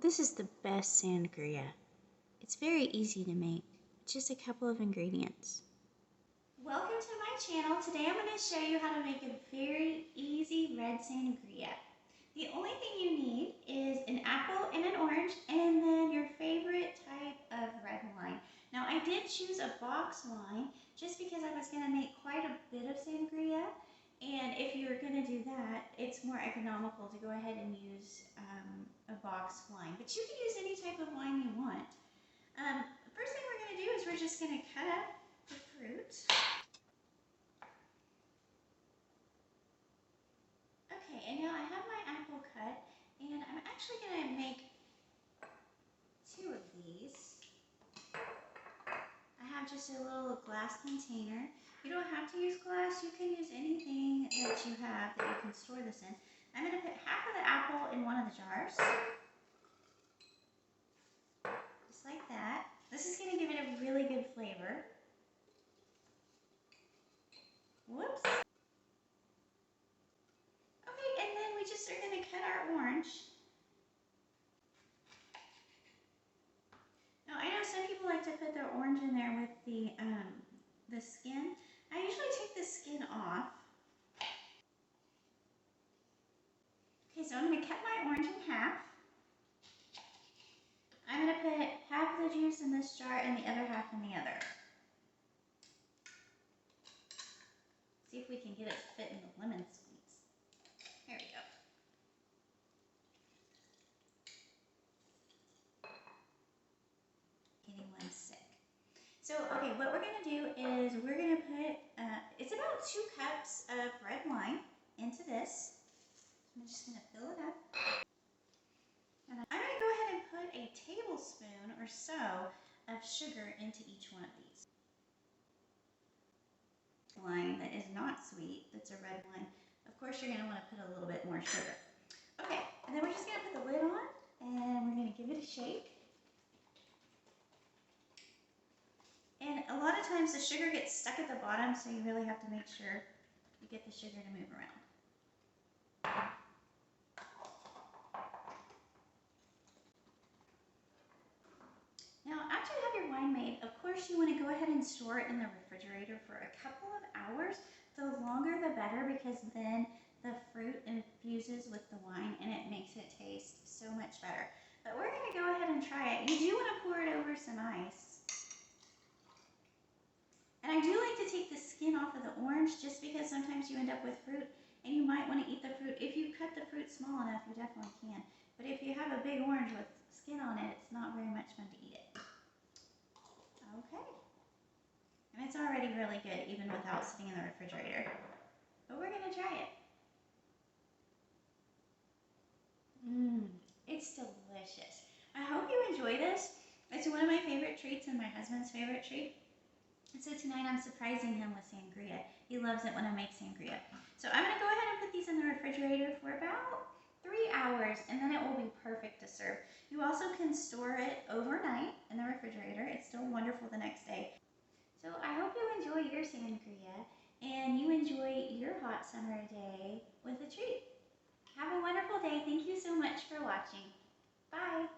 This is the best sangria. It's very easy to make, just a couple of ingredients. Welcome to my channel. Today I'm going to show you how to make a very easy red sangria. The only thing you need is an apple and an orange and then your favorite type of red wine. Now I did choose a box wine just because I was going to make quite a bit of sangria, and if you're going to do that, it's more economical to go ahead and use a box wine, but you can use any type of wine you want. First thing we're going to do is we're just going to cut up the fruit. Okay, and now I have my apple cut, and I'm actually going to make 2 of these. I have just a little glass container. You don't have to use glass, you can use anything that you have that you can store this in. I'm going to put half of the apple in one of the jars. Just like that. This is going to give it a really good flavor. Whoops. Okay, and then we just are going to cut our orange. Now I know some people like to put their orange in there with the skin. I usually take the skin off. Okay, so I'm going to cut my orange in half. I'm going to put half of the juice in this jar and the other half in the other. See if we can get it to fit in the lemon squeeze. There we go. Getting one sick. So, okay, what we're going to do is we're going to put, it's about 2 cups of red wine into this. I'm just going to fill it up. And I'm going to go ahead and put a tablespoon or so of sugar into each one of these. Wine that is not sweet, that's a red wine, of course you're going to want to put a little bit more sugar. Okay, and then we're just going to put the lid on and we're going to give it a shake. And a lot of times the sugar gets stuck at the bottom, so you really have to make sure you get the sugar to move around. Now, after you have your wine made, of course you want to go ahead and store it in the refrigerator for a couple of hours. The longer the better, because then the fruit infuses with the wine and it makes it taste so much better. But we're going to go ahead and try it. You do want to pour it over some ice. And I do like to take the skin off of the orange just because sometimes you end up with fruit and you might want to eat the fruit. If you cut the fruit small enough, you definitely can. But if you have a big orange with skin on it, it's not very much fun to eat it. Okay. And it's already really good even without sitting in the refrigerator. But we're going to try it. It's delicious. I hope you enjoy this. It's one of my favorite treats and my husband's favorite treat. And so tonight I'm surprising him with sangria. He loves it when I make sangria. So I'm going to go ahead and put these in the refrigerator for about 3 hours, and then it will be perfect to serve. You also can store it overnight in the refrigerator. It's still wonderful the next day. So I hope you enjoy your sangria and you enjoy your hot summer day with a treat. Have a wonderful day. Thank you so much for watching. Bye.